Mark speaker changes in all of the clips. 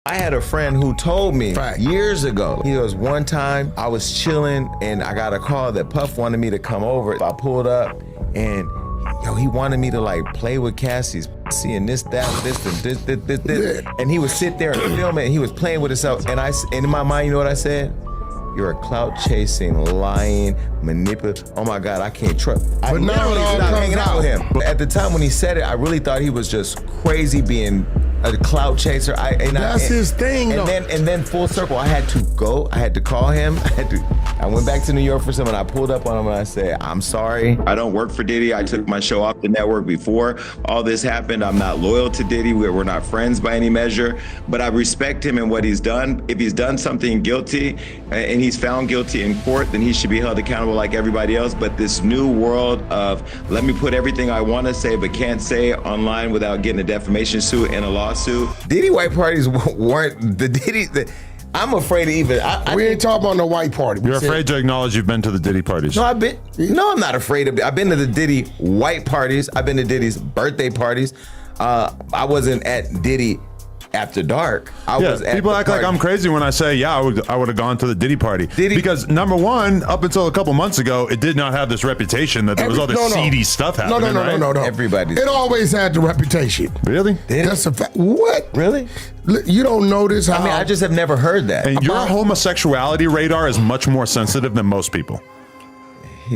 Speaker 1: I had a friend who told me years ago, he goes, one time I was chilling and I got a call that Puff wanted me to come over. I pulled up and he wanted me to like play with Cassie's seeing this, that, this. And he would sit there and film it and he was playing with himself. And in my mind, you know what I said? You're a clout chasing, lying, manipulative. Oh my God, I can't trust. I literally stopped hanging out with him. But at the time when he said it, I really thought he was just crazy being a clout chaser.
Speaker 2: That's his thing, though.
Speaker 1: And then full circle, I had to go. I had to call him. I went back to New York for something. I pulled up on him and I said, I'm sorry. I don't work for Diddy. I took my show off the network before all this happened. I'm not loyal to Diddy. We're not friends by any measure, but I respect him and what he's done. If he's done something guilty and he's found guilty in court, then he should be held accountable like everybody else. But this new world of let me put everything I want to say but can't say online without getting a defamation suit and a lawsuit. Diddy white parties weren't the Diddy. I'm afraid to even.
Speaker 2: We ain't talking about no white party.
Speaker 3: You're afraid to acknowledge you've been to the Diddy parties.
Speaker 1: No, I'm not afraid of it. I've been to the Diddy white parties. I've been to Diddy's birthday parties. I wasn't at Diddy after dark.
Speaker 3: People act like I'm crazy when I say, I would have gone to the Diddy party. Because number one, up until a couple months ago, it did not have this reputation that there was all this seedy stuff happening.
Speaker 2: No.
Speaker 1: Everybody.
Speaker 2: It always had the reputation.
Speaker 3: Really?
Speaker 2: That's a fact. What?
Speaker 1: Really?
Speaker 2: You don't notice how?
Speaker 1: I mean, I just have never heard that.
Speaker 3: And your homosexuality radar is much more sensitive than most people.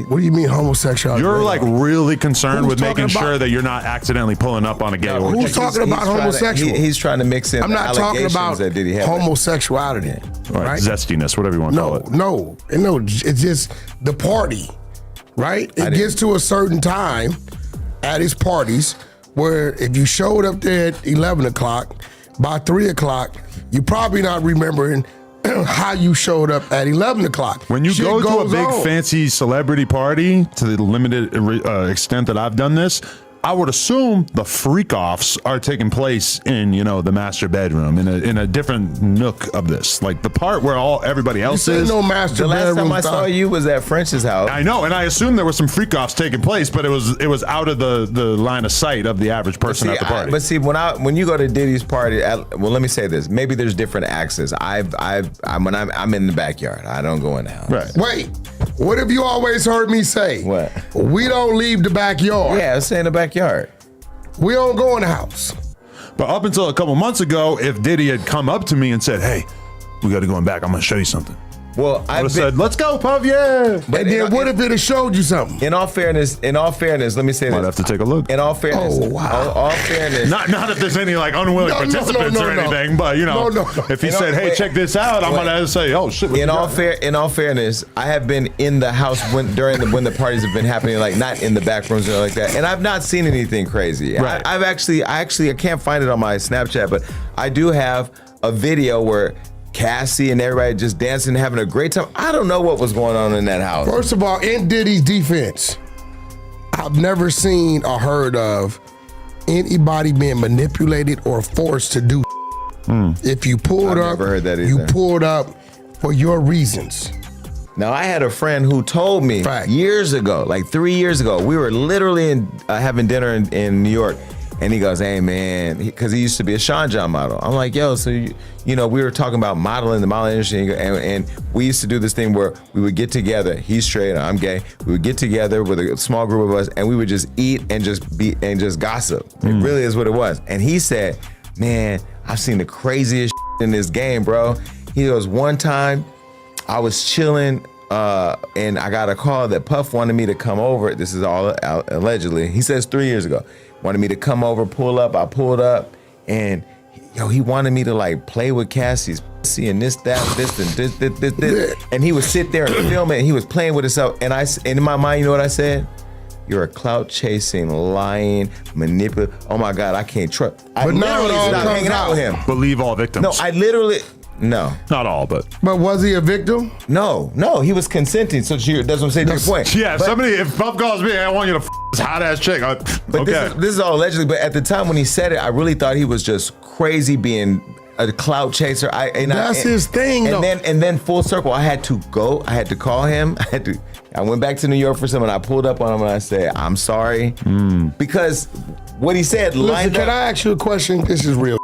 Speaker 2: What do you mean homosexuality?
Speaker 3: You're like really concerned with making sure that you're not accidentally pulling up on a gay orgy.
Speaker 2: Who's talking about homosexual?
Speaker 1: He's trying to mix in.
Speaker 2: I'm not talking about homosexuality.
Speaker 3: Right? Zestiness, whatever you want to call it.
Speaker 2: No, it's just the party, right? It gets to a certain time at his parties where if you showed up there at 11 o'clock, by 3 o'clock, you're probably not remembering how you showed up at 11 o'clock.
Speaker 3: When you go to a big fancy celebrity party, to the limited extent that I've done this, I would assume the freak-offs are taking place in, the master bedroom, in a different nook of this. Like the part where everybody else is.
Speaker 2: No master bedroom.
Speaker 1: The last time I saw you was at French's house.
Speaker 3: I know, and I assumed there were some freak-offs taking place, but it was out of the line of sight of the average person at the party.
Speaker 1: But see, when you go to Diddy's party, let me say this. Maybe there's different access. I'm in the backyard. I don't go in the house.
Speaker 3: Right.
Speaker 2: Wait. What have you always heard me say?
Speaker 1: What?
Speaker 2: We don't leave the backyard.
Speaker 1: Yeah, it's in the backyard.
Speaker 2: We don't go in the house.
Speaker 3: But up until a couple months ago, if Diddy had come up to me and said, hey, we got to go in back, I'm going to show you something.
Speaker 1: Well,
Speaker 3: I would have said, let's go, Puff, yeah.
Speaker 2: But and then what if it had showed you something?
Speaker 1: In all fairness, let me say this.
Speaker 3: Might have to take a look.
Speaker 1: In all fairness.
Speaker 2: Oh, wow.
Speaker 1: All fairness.
Speaker 3: Not if there's any like unwilling participants or anything, but if he said, hey, check this out, I'm going to say, oh, shit.
Speaker 1: In all fairness, I have been in the house when the parties have been happening, like not in the back rooms or like that. And I've not seen anything crazy.
Speaker 3: Right.
Speaker 1: I can't find it on my Snapchat, but I do have a video where Cassie and everybody just dancing, having a great time. I don't know what was going on in that house.
Speaker 2: First of all, in Diddy's defense, I've never seen or heard of anybody being manipulated or forced to do. If you pulled up,
Speaker 1: never heard that either.
Speaker 2: You pulled up for your reasons.
Speaker 1: Now, I had a friend who told me years ago, like 3 years ago, we were literally having dinner in New York. And he goes, hey, man, because he used to be a Sean John model. I'm like, yo, so, we were talking about modeling, the modeling industry. And we used to do this thing where we would get together. He's straight, I'm gay. We would get together with a small group of us and we would just eat and just gossip. It really is what it was. And he said, man, I've seen the craziest in this game, bro. He goes, one time I was chilling and I got a call that Puff wanted me to come over. This is all allegedly. He says 3 years ago. Wanted me to come over, pull up. I pulled up, and he wanted me to like play with Cassie's seeing this, that, this. And he would sit there and film it, and he was playing with himself. And in my mind, you know what I said? You're a clout chasing, lying, manipulative. Oh my God, I can't trust. I literally stopped hanging out with him.
Speaker 3: Believe all victims.
Speaker 1: No, I literally. No.
Speaker 3: Not all, but.
Speaker 2: But was he a victim?
Speaker 1: No, he was consenting. So that's what I'm saying to your point.
Speaker 3: Yeah, if Puff calls me, I want you to this hot ass chick. Okay.
Speaker 1: This is all allegedly, but at the time when he said it, I really thought he was just crazy being a clout chaser.
Speaker 2: That's his thing, though.
Speaker 1: And then full circle, I had to go. I had to call him. I went back to New York for something. I pulled up on him and I said, I'm sorry. Because what he said lined up.
Speaker 2: Can I ask you a question? This is real.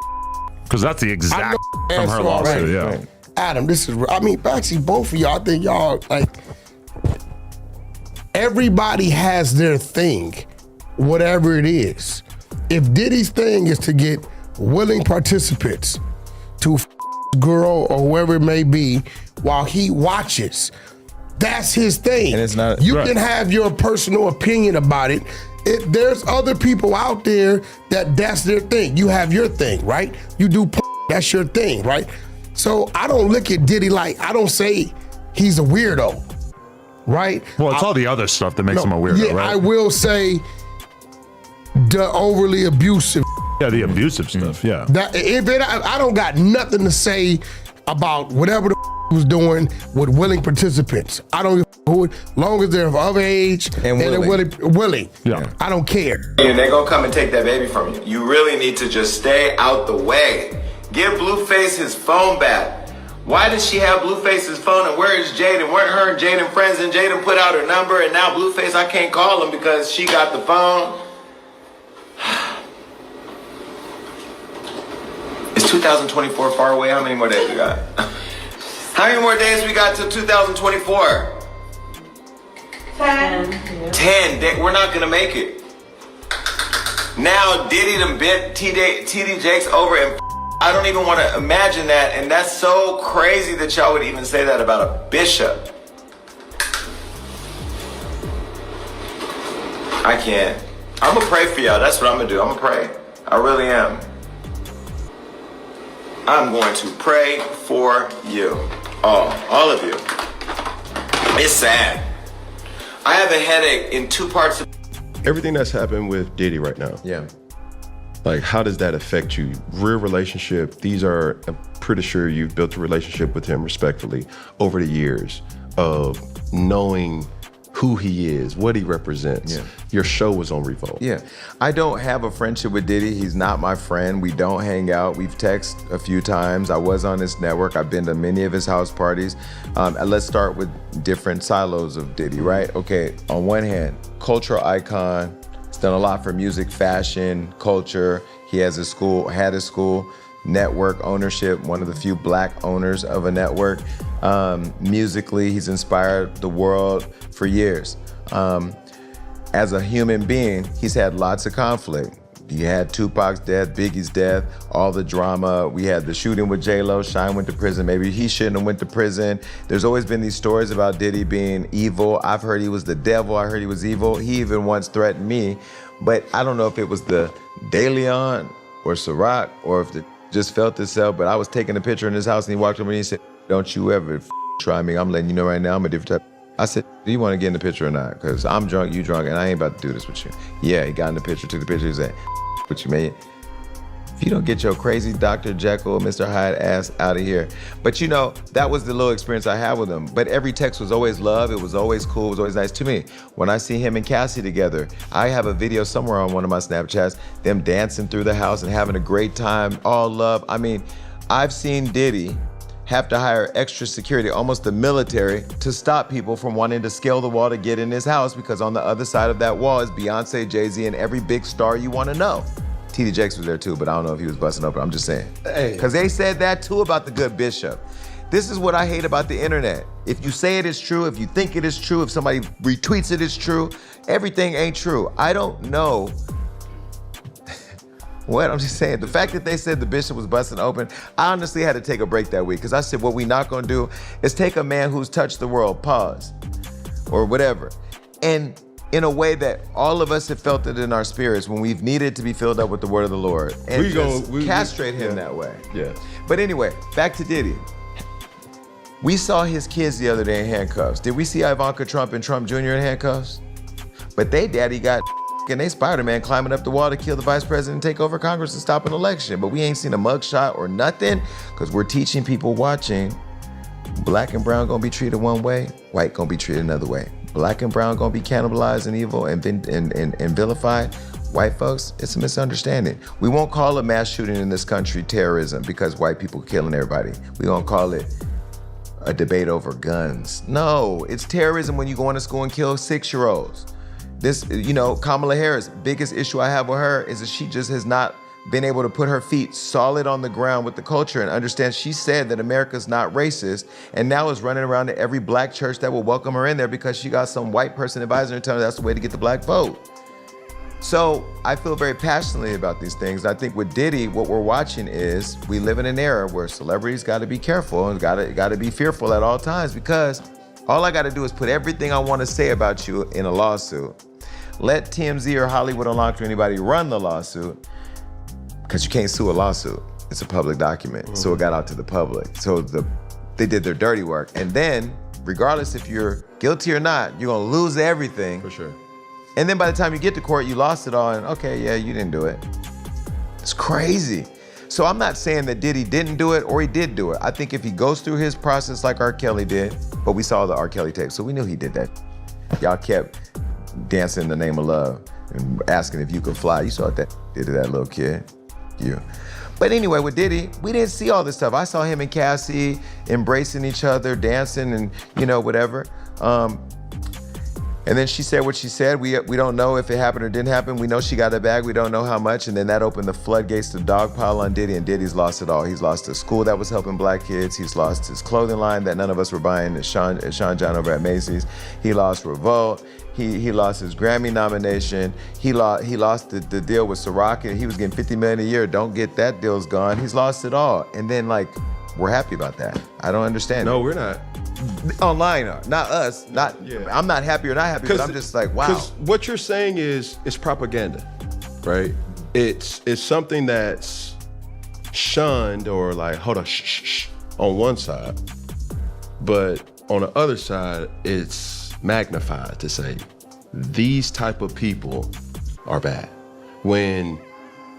Speaker 3: Because that's the exact from her
Speaker 2: answer
Speaker 3: lawsuit,
Speaker 2: already.
Speaker 3: yeah.
Speaker 1: Right.
Speaker 2: Adam, actually, both of y'all, I think y'all, like, everybody has their thing, whatever it is. If Diddy's thing is to get willing participants to girl or whoever it may be while he watches, that's his thing.
Speaker 1: And it's not-
Speaker 2: you
Speaker 3: Right.
Speaker 2: can have your personal opinion about it. There's other people out there that's their thing. You have your thing, right? You do that's your thing, right? So I don't look at Diddy like, I don't say he's a weirdo, right?
Speaker 3: Well, it's all the other stuff that makes him a weirdo,
Speaker 2: Yeah,
Speaker 3: right?
Speaker 2: I will say the overly abusive.
Speaker 3: Yeah, the abusive stuff, yeah.
Speaker 2: That I don't got nothing to say about whatever the was doing with willing participants. I don't give a who, long as they're of age
Speaker 1: And
Speaker 2: they're willing.
Speaker 3: Yeah.
Speaker 2: I don't care.
Speaker 1: And they're gonna come and take that baby from you. You really need to just stay out the way. Give Blueface his phone back. Why does she have Blueface's phone and where is Jaden? Weren't her and Jaden friends and Jaden put out her number and now Blueface, I can't call him because she got the phone? Is 2024 far away? How many more days we got? How many more days we got till 2024?
Speaker 4: 10.
Speaker 1: 10. We're not gonna make it. Now Diddy done bent TD Jakes over and I don't even want to imagine that, and that's so crazy that y'all would even say that about a bishop. I can't. I'm gonna pray for y'all. That's what I'm gonna do. I'm gonna pray. I really am. I'm going to pray for you. All of you. It's sad. I have a headache in two parts of
Speaker 5: Everything that's happened with Diddy right now.
Speaker 1: Yeah.
Speaker 5: Like, how does that affect you? Real relationship, I'm pretty sure you've built a relationship with him respectfully over the years of knowing who he is, what he represents.
Speaker 1: Yeah.
Speaker 5: Your show was on Revolt.
Speaker 1: Yeah. I don't have a friendship with Diddy. He's not my friend. We don't hang out. We've texted a few times. I was on his network. I've been to many of his house parties. And let's start with different silos of Diddy, right? Okay, on one hand, cultural icon. He's done a lot for music, fashion, culture. He has a school, had a school, network ownership, one of the few black owners of a network. Musically, he's inspired the world for years. As a human being, he's had lots of conflict. You had Tupac's death, Biggie's death, all the drama. We had the shooting with J-Lo, Shine went to prison. Maybe he shouldn't have went to prison. There's always been these stories about Diddy being evil. I've heard he was the devil. I heard he was evil. He even once threatened me, but I don't know if it was the De Leon or Ciroc or if it just felt itself, but I was taking a picture in his house and he walked over and he said, "Don't you ever try me. I'm letting you know right now I'm a different type." I said, "Do you want to get in the picture or not? Because I'm drunk, you drunk, and I ain't about to do this with you." Yeah, he got in the picture, took the picture, he said, "What you made? If you don't get your crazy Dr. Jekyll, Mr. Hyde ass out of here." But you know, that was the little experience I had with him. But every text was always love, it was always cool, it was always nice to me. When I see him and Cassie together, I have a video somewhere on one of my Snapchats, them dancing through the house and having a great time, all love. I mean, I've seen Diddy have to hire extra security, almost the military, to stop people from wanting to scale the wall to get in his house because on the other side of that wall is Beyonce, Jay-Z, and every big star you want to know. TD Jakes was there too, but I don't know if he was busting open. I'm just saying. Because they said that too about the good bishop. This is what I hate about the internet. If you say it is true, if you think it is true, if somebody retweets it is true, everything ain't true. I don't know. What? I'm just saying, the fact that they said the bishop was busting open, I honestly had to take a break that week because I said what we not gonna do is take a man who's touched the world, pause, or whatever, and in a way that all of us have felt it in our spirits when we've needed to be filled up with the word of the Lord and castrate him that way.
Speaker 5: Yeah.
Speaker 1: But anyway, back to Diddy. We saw his kids the other day in handcuffs. Did we see Ivanka Trump and Trump Jr. in handcuffs? But they daddy got and they Spider-Man climbing up the wall to kill the vice president and take over Congress and stop an election. But we ain't seen a mugshot or nothing because we're teaching people watching black and brown gonna be treated one way, white gonna be treated another way. Black and brown gonna be cannibalized and evil and vilified. White folks, it's a misunderstanding. We won't call a mass shooting in this country terrorism because white people killing everybody. We gonna call it a debate over guns. No, it's terrorism when you go into school and kill 6-year-olds. This, you know, Kamala Harris, biggest issue I have with her is that she just has not been able to put her feet solid on the ground with the culture and understand she said that America's not racist, and now is running around to every black church that will welcome her in there because she got some white person advising her telling her that's the way to get the black vote. So I feel very passionately about these things. I think with Diddy, what we're watching is we live in an era where celebrities got to be careful and got to be fearful at all times, because all I got to do is put everything I want to say about you in a lawsuit. Let TMZ or Hollywood Unlocked or anybody run the lawsuit, because you can't sue a lawsuit. It's a public document. So it got out to the public. So they did their dirty work. And then, regardless if you're guilty or not, you're gonna lose everything.
Speaker 5: For sure.
Speaker 1: And then by the time you get to court, you lost it all, and okay, yeah, you didn't do it. It's crazy. So I'm not saying that Diddy didn't do it or he did do it. I think if he goes through his process like R. Kelly did, but we saw the R. Kelly tape, so we knew he did that. Y'all kept dancing in the name of love and asking if you could fly. You saw what that did to that little kid. Yeah. But anyway, with Diddy, we didn't see all this stuff. I saw him and Cassie embracing each other, dancing and, whatever. And then she said what she said. We don't know if it happened or didn't happen. We know she got a bag. We don't know how much. And then that opened the floodgates to dogpile on Diddy, and Diddy's lost it all. He's lost a school that was helping black kids. He's lost his clothing line that none of us were buying at Sean John over at Macy's. He lost Revolt. He lost his Grammy nomination. He lost the deal with Ciroc. He was getting $50 million a year. Don't get that deal's gone. He's lost it all. And then we're happy about that. I don't understand.
Speaker 5: No, we're not.
Speaker 1: Online, not us. I'm not happy or not happy, but I'm just like, wow.
Speaker 5: Because what you're saying is propaganda, right? It's something that's shunned or hold on, shh, on one side, but on the other side, it's magnified to say these type of people are bad. When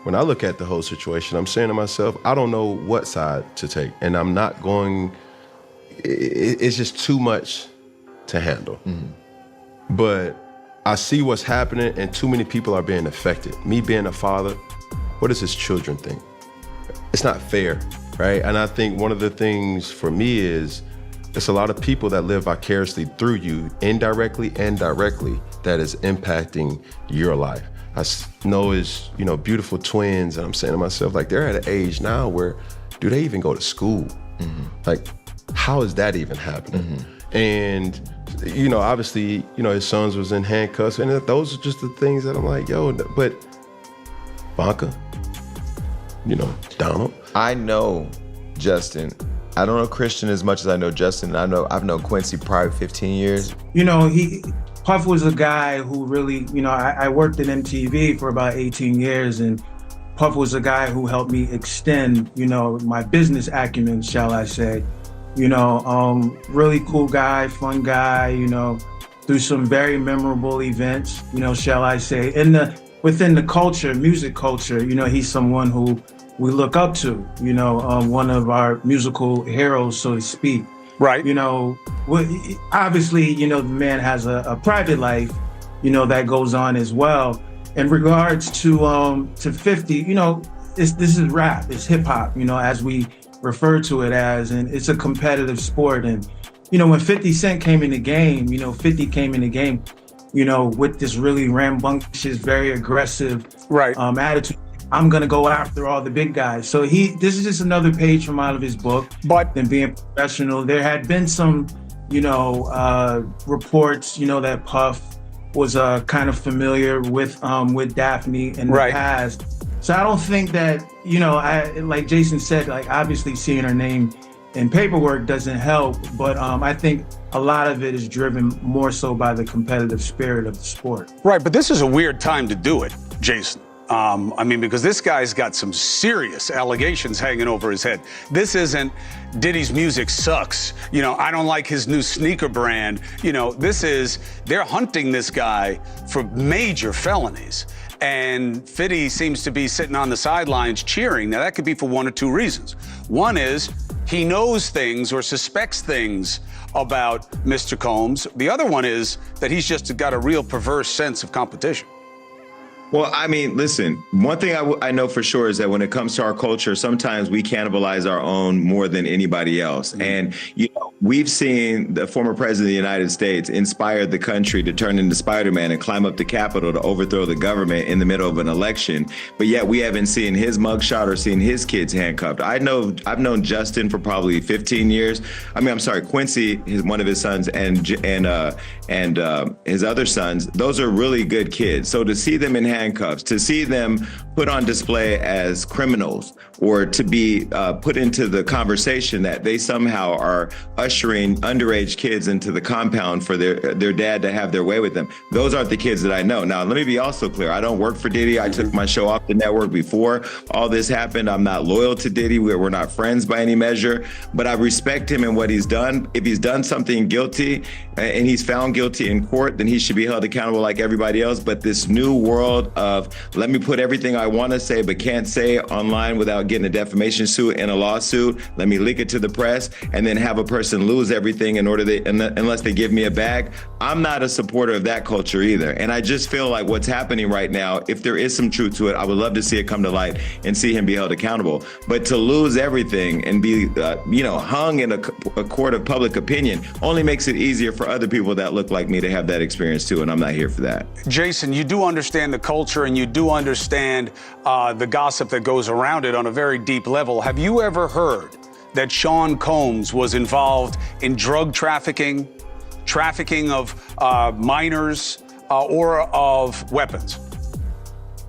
Speaker 5: I look at the whole situation, I'm saying to myself, I don't know what side to take, and I'm not going. It's just too much to handle. Mm-hmm. But I see what's happening, and too many people are being affected. Me being a father, what does his children think? It's not fair, right? And I think one of the things for me is it's a lot of people that live vicariously through you, indirectly and directly, that is impacting your life. I know is, beautiful twins, and I'm saying to myself, they're at an age now where, do they even go to school? Mm-hmm. How is that even happening? Mm-hmm. And, obviously, his sons was in handcuffs, and those are just the things that I'm like, yo, but Vanka, Donald.
Speaker 1: I know Justin. I don't know Christian as much as I know Justin. I've known Quincy probably 15 years.
Speaker 4: Puff was a guy who really, I worked at MTV for about 18 years, and Puff was a guy who helped me extend, my business acumen, shall I say. Really cool guy, fun guy, through some very memorable events, shall I say. Within the culture, music culture, he's someone who we look up to, one of our musical heroes, so to speak.
Speaker 6: Right.
Speaker 4: Obviously, the man has a private life, that goes on as well. In regards to 50, this is rap, it's hip hop, as we refer to it as, and it's a competitive sport. And, when 50 Cent came in the game, 50 came in the game, with this really rambunctious, very aggressive attitude. I'm gonna go after all the big guys. So this is just another page from out of his book. But than being professional, there had been some, reports, that Puff was kind of familiar with Daphne in the past. So I don't think that, like Jason said, obviously seeing her name in paperwork doesn't help, but I think a lot of it is driven more so by the competitive spirit of the sport.
Speaker 6: Right, but this is a weird time to do it, Jason. Because this guy's got some serious allegations hanging over his head. This isn't Diddy's music sucks. I don't like his new sneaker brand. They're hunting this guy for major felonies. And 50 seems to be sitting on the sidelines cheering. Now, that could be for one or two reasons. One is he knows things or suspects things about Mr. Combs. The other one is that he's just got a real perverse sense of competition.
Speaker 1: Well, I mean, listen, one thing I know for sure is that when it comes to our culture, sometimes we cannibalize our own more than anybody else. Mm-hmm. And, we've seen the former president of the United States inspire the country to turn into Spider-Man and climb up the Capitol to overthrow the government in the middle of an election. But yet we haven't seen his mugshot or seen his kids handcuffed. I've known Justin for probably 15 years. Quincy, one of his sons, and his other sons. Those are really good kids. So to see them in handcuffs, to see them put on display as criminals, or to be put into the conversation that they somehow are ushering underage kids into the compound for their dad to have their way with them. Those aren't the kids that I know. Now, let me be also clear. I don't work for Diddy. I took my show off the network before all this happened. I'm not loyal to Diddy. We're not friends by any measure, but I respect him and what he's done. If he's done something guilty and he's found guilty in court, then he should be held accountable like everybody else. But this new world of let me put everything I want to say but can't say online without getting a defamation suit and a lawsuit, let me leak it to the press and then have a person lose everything unless they give me a bag. I'm not a supporter of that culture either. And I just feel like what's happening right now, if there is some truth to it, I would love to see it come to light and see him be held accountable. But to lose everything and be hung in a court of public opinion only makes it easier for other people that look like me to have that experience too, and I'm not here for that.
Speaker 6: Jason, you do understand the culture and you do understand the gossip that goes around it on a very deep level. Have you ever heard that Sean Combs was involved in drug trafficking of minors, or of weapons?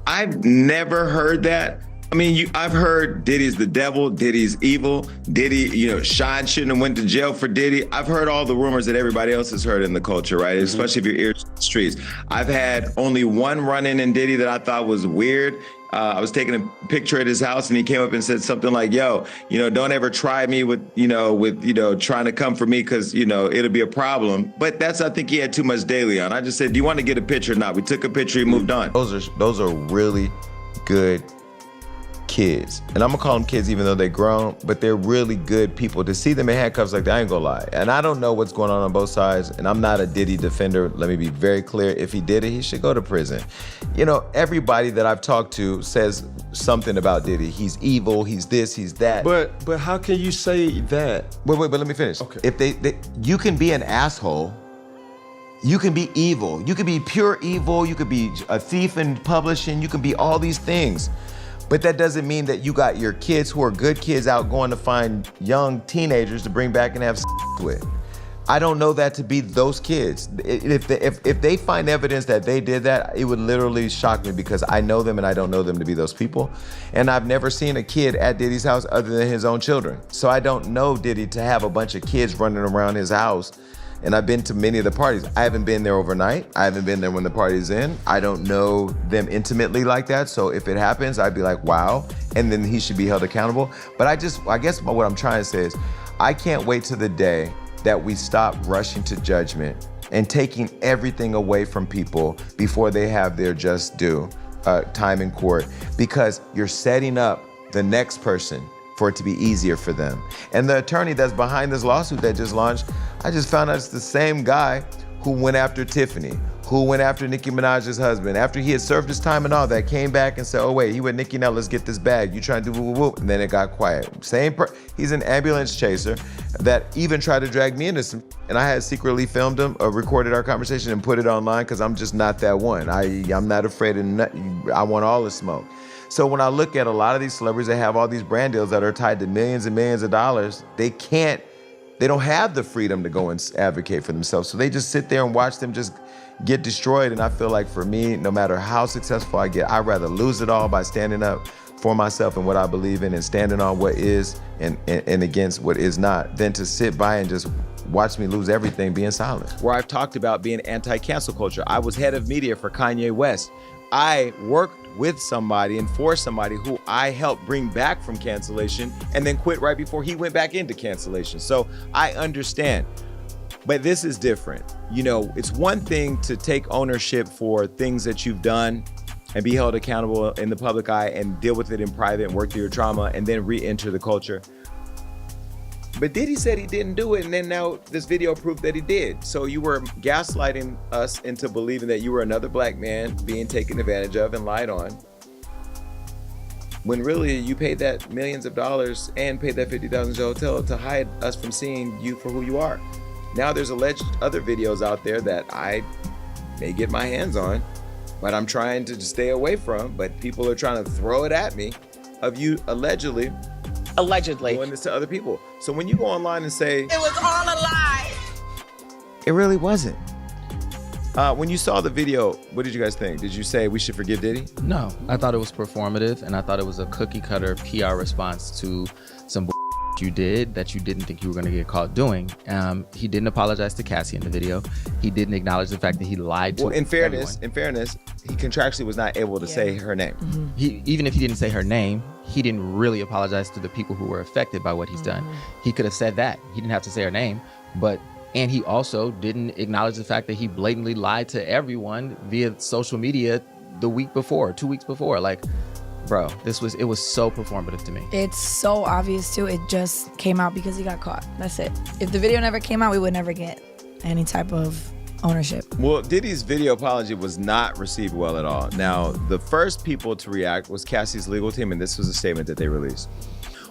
Speaker 1: I've never heard that. I mean, I've heard Diddy's the devil, Diddy's evil, Diddy, Sean shouldn't have went to jail for Diddy. I've heard all the rumors that everybody else has heard in the culture, right? Mm-hmm. Especially if your ears to the streets. I've had only one run-in Diddy that I thought was weird. I was taking a picture at his house and he came up and said something like, yo, don't ever try me with trying to come for me because, it'll be a problem. But I think he had too much daily on. I just said, do you want to get a picture or not? We took a picture, he moved on. Those are really good kids. And I'm gonna call them kids even though they're grown, but they're really good people. To see them in handcuffs like that, I ain't gonna lie. And I don't know what's going on both sides, and I'm not a Diddy defender. Let me be very clear. If he did it, he should go to prison. Everybody that I've talked to says something about Diddy. He's evil, he's this, he's that.
Speaker 5: But how can you say that?
Speaker 1: Wait, but let me finish.
Speaker 5: Okay.
Speaker 1: If you can be an asshole, you can be evil, you can be pure evil, you could be a thief in publishing, you can be all these things. But that doesn't mean that you got your kids who are good kids out going to find young teenagers to bring back and have sex with. I don't know that to be those kids. If they find evidence that they did that, it would literally shock me because I know them and I don't know them to be those people. And I've never seen a kid at Diddy's house other than his own children. So I don't know Diddy to have a bunch of kids running around his house. And I've been to many of the parties. I haven't been there overnight. I haven't been there when the party's in. I don't know them intimately like that. So if it happens, I'd be like, wow. And then he should be held accountable. But I guess what I'm trying to say is, I can't wait to the day that we stop rushing to judgment and taking everything away from people before they have their just due time in court, because you're setting up the next person for it to be easier for them. And the attorney that's behind this lawsuit that just launched, I just found out it's the same guy who went after Tiffany, who went after Nicki Minaj's husband, after he had served his time and all that, came back and said, oh wait, he with Nicki, now let's get this bag. You trying to do whoop, whoop, and then it got quiet. He's an ambulance chaser that even tried to drag me into some, and I had secretly filmed him, recorded our conversation and put it online because I'm just not that one. I'm not afraid of nothing. I want all the smoke. So when I look at a lot of these celebrities that have all these brand deals that are tied to millions and millions of dollars, they don't have the freedom to go and advocate for themselves. So they just sit there and watch them just get destroyed. And I feel like for me, no matter how successful I get, I'd rather lose it all by standing up for myself and what I believe in and standing on what is and against what is not, than to sit by and just watch me lose everything being silent. Where I've talked about being anti-cancel culture. I was head of media for Kanye West. I worked with somebody and for somebody who I helped bring back from cancellation and then quit right before he went back into cancellation. So I understand, but this is different. It's one thing to take ownership for things that you've done and be held accountable in the public eye and deal with it in private and work through your trauma and then re-enter the culture. But Diddy said he didn't do it, and then now this video proved that he did. So you were gaslighting us into believing that you were another black man being taken advantage of and lied on, when really you paid that millions of dollars and paid that $50,000 hotel to hide us from seeing you for who you are. Now there's alleged other videos out there that I may get my hands on, but I'm trying to stay away from, but people are trying to throw it at me of you allegedly doing this to other people. So when you go online and say,
Speaker 7: it was all a lie,
Speaker 1: it really wasn't. When you saw the video, what did you guys think? Did you say we should forgive Diddy?
Speaker 8: No, I thought it was performative, and I thought it was a cookie cutter PR response to some you did that you didn't think you were going to get caught doing. He didn't apologize to Cassie in the video. He didn't acknowledge the fact that he lied to
Speaker 1: in fairness, he contractually was not able to say her name.
Speaker 8: Mm-hmm. Even if he didn't say her name, he didn't really apologize to the people who were affected by what he's done. He could have said that. He didn't have to say her name, and he also didn't acknowledge the fact that he blatantly lied to everyone via social media the week before, 2 weeks before. Like, bro, it was so performative to me.
Speaker 9: It's so obvious too. It just came out because he got caught. That's it. If the video never came out, we would never get any type of ownership.
Speaker 1: Well, Diddy's video apology was not received well at all. Now, the first people to react was Cassie's legal team, and this was a statement that they released.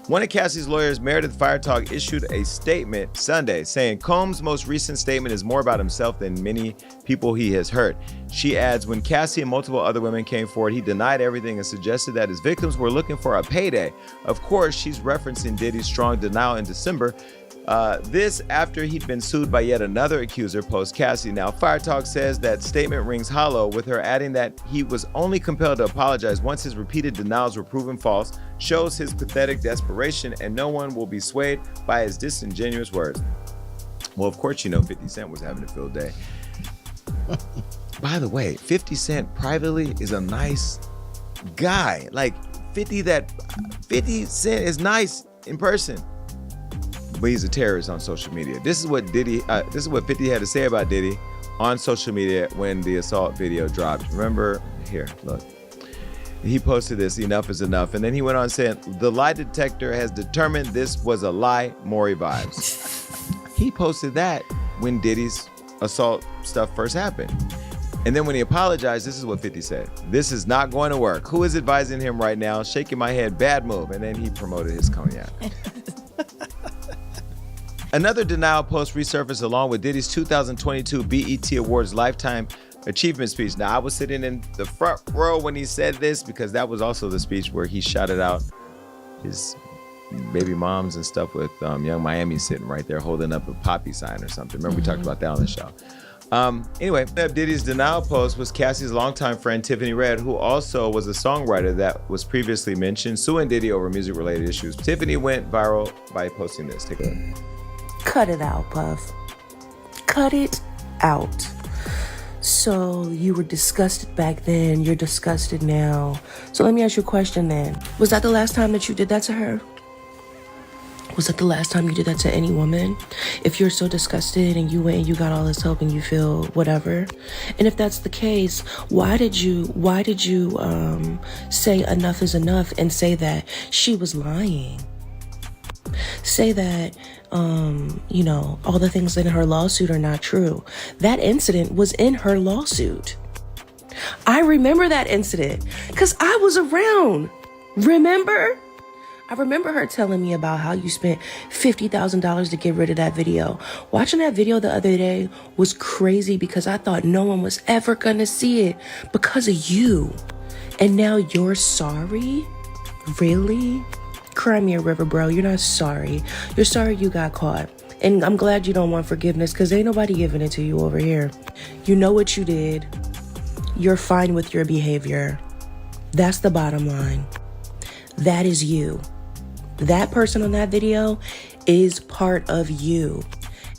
Speaker 1: One of Cassie's lawyers, Meredith Firetalk, issued a statement Sunday saying Combs' most recent statement is more about himself than many people he has hurt. She adds, when Cassie and multiple other women came forward, he denied everything and suggested that his victims were looking for a payday. Of course, she's referencing Diddy's strong denial in December. This after he'd been sued by yet another accuser post Cassie. Now, Firetalk says that statement rings hollow, with her adding that he was only compelled to apologize once his repeated denials were proven false, shows his pathetic desperation, and no one will be swayed by his disingenuous words. Well, of course, 50 Cent was having a field day. By the way, 50 Cent privately is a nice guy. Like 50 Cent is nice in person, but he's a terrorist on social media. This is what 50 had to say about Diddy on social media when the assault video dropped. Remember, here, look. He posted this, enough is enough. And then he went on saying, the lie detector has determined this was a lie, Maury vibes. He posted that when Diddy's assault stuff first happened. And then when he apologized, this is what 50 said. This is not going to work. Who is advising him right now? Shaking my head, bad move. And then he promoted his cognac. Another denial post resurfaced along with Diddy's 2022 BET Awards Lifetime Achievement speech. Now, I was sitting in the front row when he said this because that was also the speech where he shouted out his baby moms and stuff with Young Miami sitting right there holding up a poppy sign or something. Remember we talked about that on the show. Anyway, Diddy's denial post was Cassie's longtime friend Tiffany Red, who also was a songwriter that was previously mentioned, suing Diddy over music-related issues. Tiffany went viral by posting this. Take a look.
Speaker 10: Cut it out, Puff. Cut it out. So you were disgusted back then, you're disgusted now. So let me ask you a question then. Was that the last time that you did that to her? Was that the last time you did that to any woman? If you're so disgusted and you went and you got all this help and you feel whatever, and if that's the case, why did you say enough is enough and say that she was lying? Say that, all the things in her lawsuit are not true. That incident was in her lawsuit. I remember that incident because I was around. Remember? I remember her telling me about how you spent $50,000 to get rid of that video. Watching that video the other day was crazy because I thought no one was ever gonna see it because of you. And now you're sorry? Really? Cry me a river, bro. You're not sorry. You're sorry you got caught. And I'm glad you don't want forgiveness because ain't nobody giving it to you over here. You know what you did. You're fine with your behavior. That's the bottom line. That is you. That person on that video is part of you.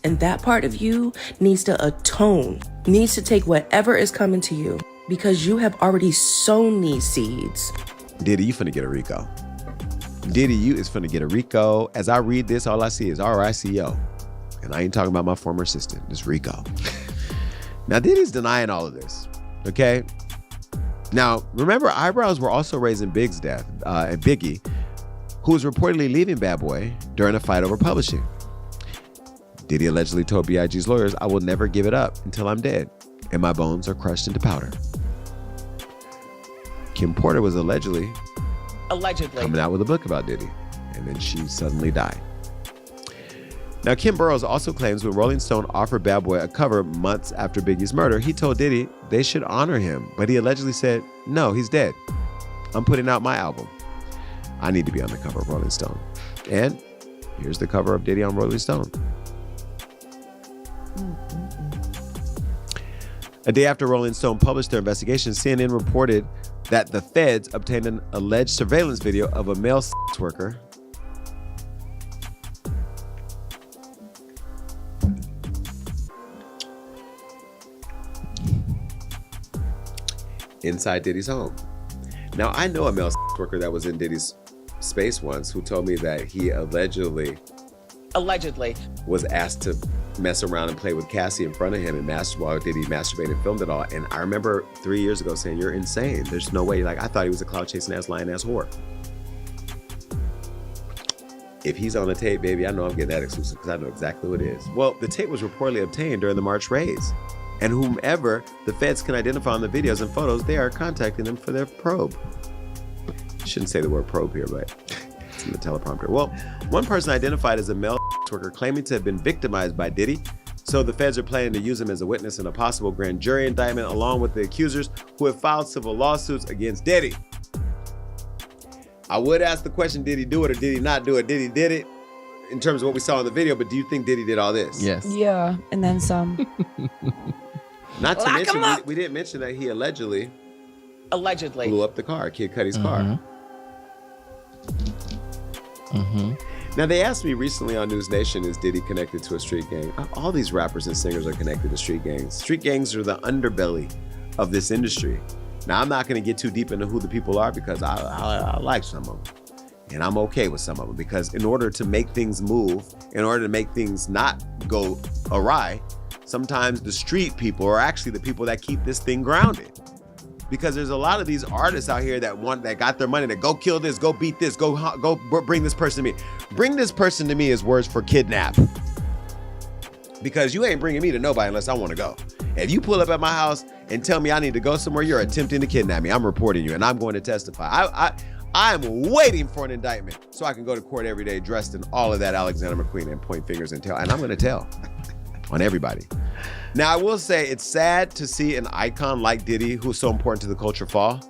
Speaker 10: And that part of you needs to atone, needs to take whatever is coming to you because you have already sown these seeds.
Speaker 11: Diddy, you finna get a RICO. Diddy, you is finna get a RICO. As I read this, all I see is RICO. And I ain't talking about my former assistant, it's RICO. Now, Diddy's denying all of this, okay? Now, remember, eyebrows were also raising Big's death, and Biggie. who was reportedly leaving Bad Boy during a fight over publishing. Diddy allegedly told B.I.G.'s lawyers, "I will never give it up until I'm dead and my bones are crushed into powder." Kim Porter was allegedly coming out with a book about Diddy, and then she suddenly died. Now, Kim Burrows also claims when Rolling Stone offered Bad Boy a cover months after Biggie's murder, he told Diddy they should honor him, but he allegedly said, "No, he's dead. I'm putting out my album. I need to be on the cover of Rolling Stone." And here's the cover of Diddy on Rolling Stone. A day after Rolling Stone published their investigation, CNN reported that the feds obtained an alleged surveillance video of a male sex worker inside Diddy's home. Now, I know a male sex worker that was in Diddy's space once who told me that he allegedly was asked to mess around and play with Cassie in front of him and while Diddy masturbated and filmed it all. And I remember 3 years ago saying, "You're insane. There's no way." Like, I thought he was a clout chasing ass, lying ass whore. If he's on the tape, baby, I know I'm getting that exclusive because I know exactly who it is. Well, the tape was reportedly obtained during the March raids. And whomever the feds can identify on the videos and photos, they are contacting them for their probe. Shouldn't say the word probe here, but it's in the teleprompter. Well, one person identified as a male worker claiming to have been victimized by Diddy. So the feds are planning to use him as a witness in a possible grand jury indictment along with the accusers who have filed civil lawsuits against Diddy. I would ask the question, did he do it or did he not do it? Diddy did it in terms of what we saw in the video, but do you think Diddy did all this?
Speaker 8: Yes.
Speaker 9: Yeah, and then some.
Speaker 11: Not to mention, we didn't mention that he allegedly blew up the car, Kid Cudi's car. Now, they asked me recently on News Nation, is Diddy connected to a street gang? All these rappers and singers are connected to street gangs. Street gangs are the underbelly of this industry. Now, I'm not going to get too deep into who the people are because I like some of them. And I'm okay with some of them because in order to make things move, in order to make things not go awry, sometimes the street people are actually the people that keep this thing grounded. Because there's a lot of these artists out here that got their money to go kill this, go beat this, go bring this person to me. Bring this person to me is words for kidnap. Because you ain't bringing me to nobody unless I want to go. If you pull up at my house and tell me I need to go somewhere, you're attempting to kidnap me. I'm reporting you and I'm going to testify. I'm waiting for an indictment so I can go to court every day dressed in all of that Alexander McQueen and point fingers and tell. And I'm going to tell on everybody. Now, I will say it's sad to see an icon like Diddy, who's so important to the culture, fall.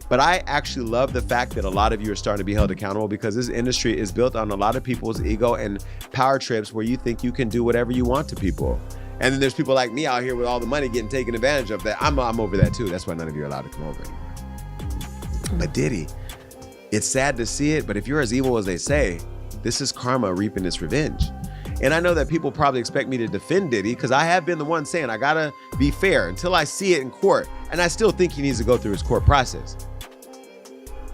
Speaker 11: But I actually love the fact that a lot of you are starting to be held accountable because this industry is built on a lot of people's ego and power trips where you think you can do whatever you want to people. And then there's people like me out here with all the money getting taken advantage of. That I'm over that too. That's why none of you are allowed to come over anymore. But Diddy, it's sad to see it, but if you're as evil as they say, this is karma reaping its revenge. And I know that people probably expect me to defend Diddy because I have been the one saying I gotta be fair until I see it in court. And I still think he needs to go through his court process.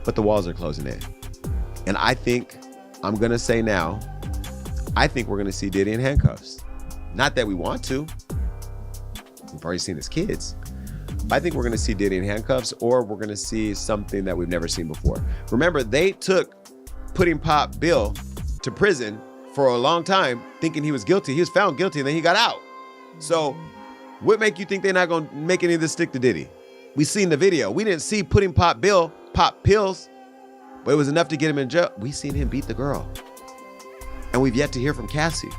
Speaker 11: But the walls are closing in. And I think, I'm gonna say now, I think we're gonna see Diddy in handcuffs. Not that we want to. We've already seen his kids. But I think we're gonna see Diddy in handcuffs or we're gonna see something that we've never seen before. Remember, they took putting Pop Bill to prison for a long time thinking he was guilty. He was found guilty and then he got out. So what make you think they're not gonna make any of this stick to Diddy? We seen the video. We didn't see putting Pop Bill pop pills, but it was enough to get him in jail. We seen him beat the girl. And we've yet to hear from Cassie.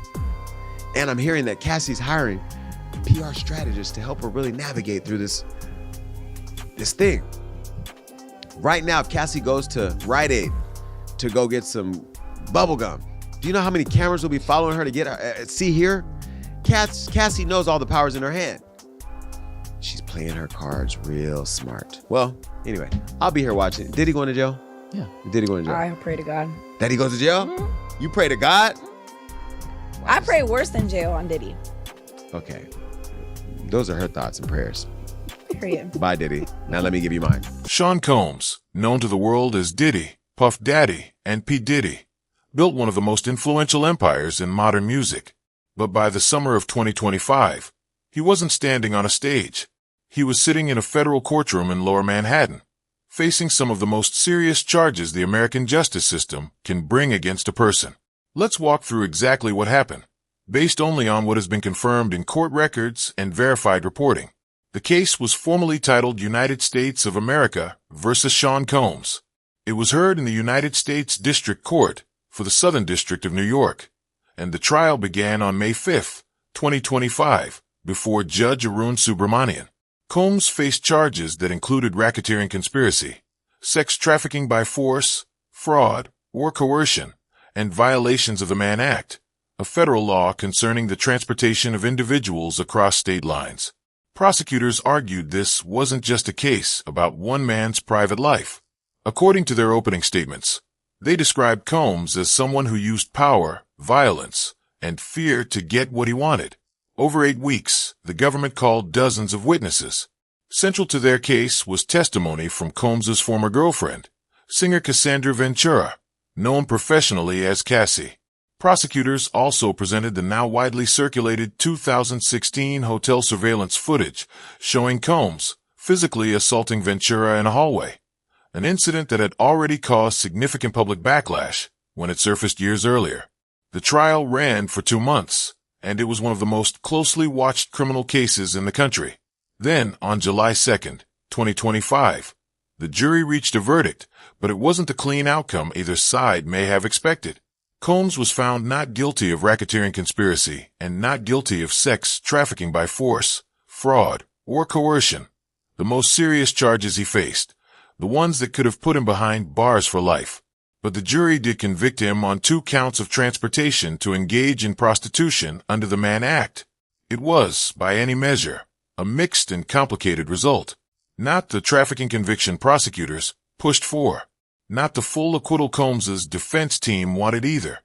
Speaker 11: And I'm hearing that Cassie's hiring PR strategists to help her really navigate through this thing. Right now, if Cassie goes to Rite Aid to go get some bubble gum, do you know how many cameras will be following her to get her, see here? Cassie knows all the powers in her hand. She's playing her cards real smart. Well, anyway, I'll be here watching. Did he go into jail?
Speaker 8: Yeah.
Speaker 11: Did he go into jail?
Speaker 9: I pray to God.
Speaker 11: That he goes to jail? You pray to God?
Speaker 9: I pray worse than jail on Diddy.
Speaker 11: Okay. Those are her thoughts and prayers.
Speaker 9: Period.
Speaker 11: Bye, Diddy. Now let me give you mine.
Speaker 7: Sean Combs, known to the world as Diddy, Puff Daddy, and P. Diddy, built one of the most influential empires in modern music. But by the summer of 2025, he wasn't standing on a stage. He was sitting in a federal courtroom in Lower Manhattan, facing some of the most serious charges the American justice system can bring against a person. Let's walk through exactly what happened, based only on what has been confirmed in court records and verified reporting. The case was formally titled United States of America versus Sean Combs. It was heard in the United States District Court for the Southern District of New York, and the trial began on May 5, 2025, before Judge Arun Subramanian. Combs faced charges that included racketeering conspiracy, sex trafficking by force, fraud, or coercion, and violations of the Mann Act, a federal law concerning the transportation of individuals across state lines. Prosecutors argued this wasn't just a case about one man's private life. According to their opening statements, they described Combs as someone who used power, violence, and fear to get what he wanted. Over 8 weeks, the government called dozens of witnesses. Central to their case was testimony from Combs's former girlfriend, singer Cassandra Ventura, known professionally as Cassie. Prosecutors also presented the now widely circulated 2016 hotel surveillance footage showing Combs physically assaulting Ventura in a hallway, an incident that had already caused significant public backlash when it surfaced years earlier. The trial ran for 2 months, and it was one of the most closely watched criminal cases in the country. Then, on July 2nd, 2025, the jury reached a verdict, but it wasn't the clean outcome either side may have expected. Combs was found not guilty of racketeering conspiracy and not guilty of sex trafficking by force, fraud, or coercion, the most serious charges he faced, the ones that could have put him behind bars for life. But the jury did convict him on 2 counts of transportation to engage in prostitution under the Mann Act. It was, by any measure, a mixed and complicated result. Not the trafficking conviction prosecutors pushed for. Not the full acquittal Combs's defense team wanted either.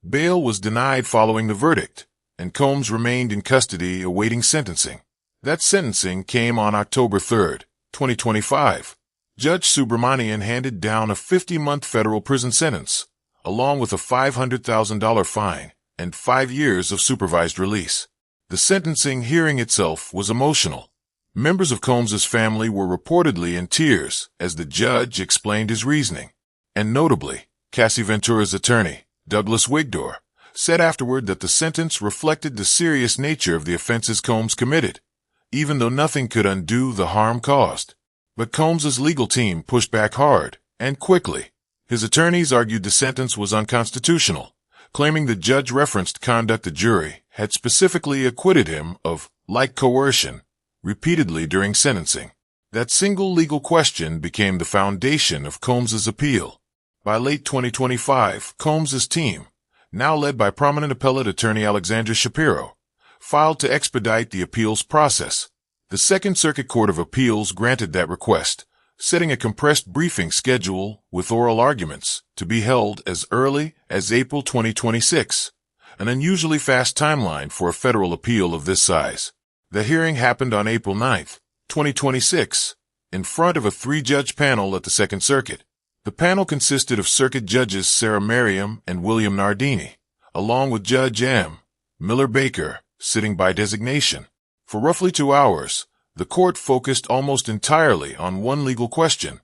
Speaker 7: Bail was denied following the verdict, and Combs remained in custody awaiting sentencing. That sentencing came on October 3, 2025. Judge Subramanian handed down a 50-month federal prison sentence, along with a $500,000 fine and 5 years of supervised release. The sentencing hearing itself was emotional. Members of Combs's family were reportedly in tears as the judge explained his reasoning. And notably, Cassie Ventura's attorney, Douglas Wigdor, said afterward that the sentence reflected the serious nature of the offenses Combs committed, even though nothing could undo the harm caused. But Combs's legal team pushed back hard and quickly. His attorneys argued the sentence was unconstitutional, claiming the judge referenced conduct the jury had specifically acquitted him of, like coercion, repeatedly during sentencing. That single legal question became the foundation of Combs's appeal. By late 2025, Combs's team, now led by prominent appellate attorney Alexandra Shapiro, filed to expedite the appeals process. The Second Circuit Court of Appeals granted that request, setting a compressed briefing schedule with oral arguments to be held as early as April 2026, an unusually fast timeline for a federal appeal of this size. The hearing happened on April 9, 2026, in front of a 3-judge panel at the Second Circuit. The panel consisted of circuit judges Sarah Merriam and William Nardini, along with Judge M. Miller Baker, sitting by designation. For roughly 2 hours, the court focused almost entirely on one legal question.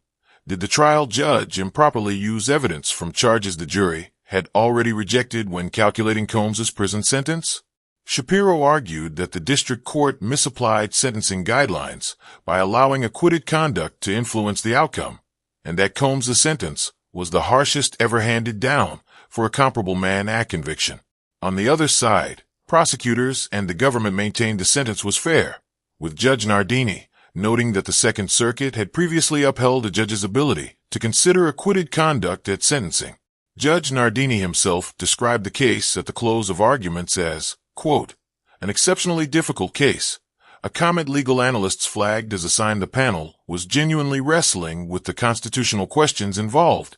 Speaker 7: Did the trial judge improperly use evidence from charges the jury had already rejected when calculating Combs's prison sentence? Shapiro argued that the district court misapplied sentencing guidelines by allowing acquitted conduct to influence the outcome, and that Combs's sentence was the harshest ever handed down for a comparable Mann Act conviction. On the other side, prosecutors and the government maintained the sentence was fair, with Judge Nardini noting that the Second Circuit had previously upheld a judge's ability to consider acquitted conduct at sentencing. Judge Nardini himself described the case at the close of arguments as, quote, an exceptionally difficult case. A comment legal analysts flagged as a sign the panel was genuinely wrestling with the constitutional questions involved,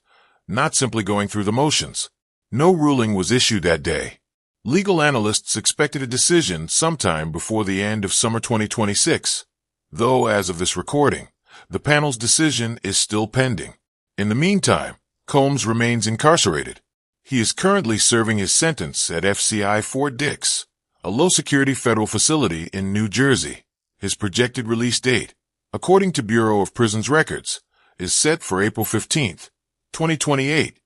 Speaker 7: not simply going through the motions. No ruling was issued that day. Legal analysts expected a decision sometime before the end of summer 2026, though as of this recording, the panel's decision is still pending. In the meantime, Combs remains incarcerated. He is currently serving his sentence at FCI Fort Dix, a low-security federal facility in New Jersey. His projected release date, according to Bureau of Prisons records, is set for April 15th, 2028,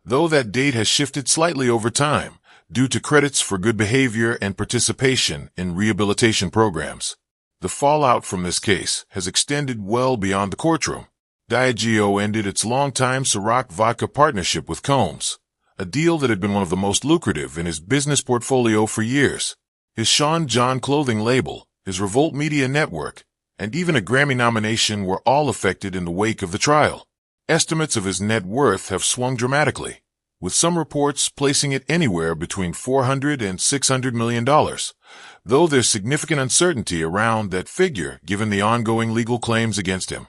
Speaker 7: though that date has shifted slightly over time due to credits for good behavior and participation in rehabilitation programs. The fallout from this case has extended well beyond the courtroom. Diageo ended its longtime Ciroc vodka partnership with Combs, a deal that had been one of the most lucrative in his business portfolio for years. His Sean John clothing label, his Revolt Media Network, and even a Grammy nomination were all affected in the wake of the trial. Estimates of his net worth have swung dramatically, with some reports placing it anywhere between $400 and $600 million, though there's significant uncertainty around that figure given the ongoing legal claims against him.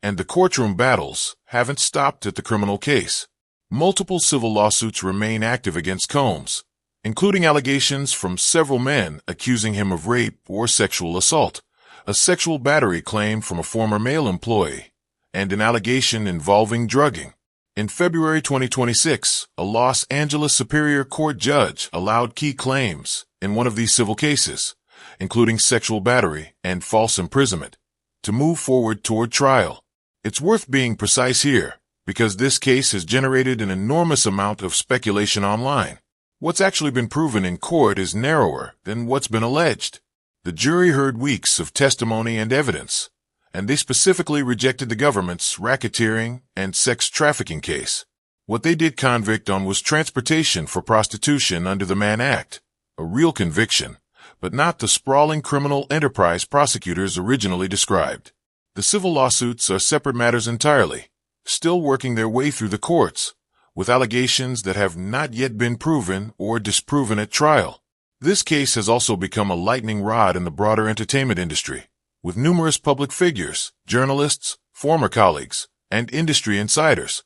Speaker 7: And the courtroom battles haven't stopped at the criminal case. Multiple civil lawsuits remain active against Combs, including allegations from several men accusing him of rape or sexual assault, a sexual battery claim from a former male employee, and an allegation involving drugging. In February 2026, a Los Angeles Superior Court judge allowed key claims in one of these civil cases, including sexual battery and false imprisonment, to move forward toward trial. It's worth being precise here, because this case has generated an enormous amount of speculation online. What's actually been proven in court is narrower than what's been alleged. The jury heard weeks of testimony and evidence, and they specifically rejected the government's racketeering and sex trafficking case. What they did convict on was transportation for prostitution under the Mann Act, a real conviction, but not the sprawling criminal enterprise prosecutors originally described. The civil lawsuits are separate matters entirely, still working their way through the courts, with allegations that have not yet been proven or disproven at trial. This case has also become a lightning rod in the broader entertainment industry, with numerous public figures, journalists, former colleagues, and industry insiders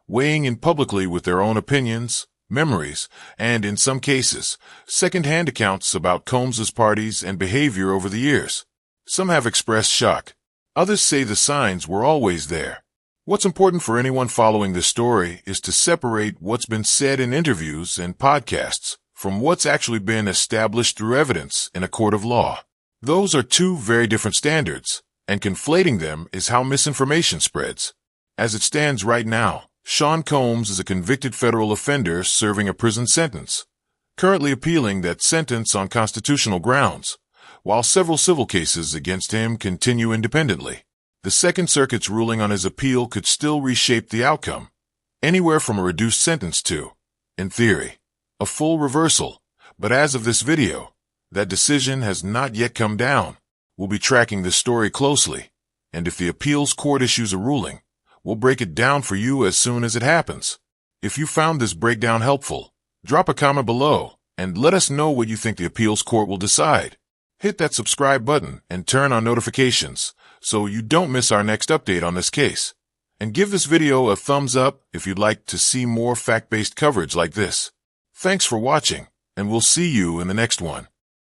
Speaker 7: weighing in publicly with their own opinions, memories, and, in some cases, second-hand accounts about Combs's parties and behavior over the years. Some have expressed shock. Others say the signs were always there. What's important for anyone following this story is to separate what's been said in interviews and podcasts from what's actually been established through evidence in a court of law. Those are two very different standards, and conflating them is how misinformation spreads. As it stands right now, Sean Combs is a convicted federal offender serving a prison sentence, currently appealing that sentence on constitutional grounds, while several civil cases against him continue independently. The Second Circuit's ruling on his appeal could still reshape the outcome, anywhere from a reduced sentence to, in theory, a full reversal. But as of this video, that decision has not yet come down. We'll be tracking this story closely, and if the appeals court issues a ruling, we'll break it down for you as soon as it happens. If you found this breakdown helpful, drop a comment below and let us know what you think the appeals court will decide. Hit that subscribe button and turn on notifications so you don't miss our next update on this case. And give this video a thumbs up if you'd like to see more fact-based coverage like this. Thanks for watching, and we'll see you in the next one.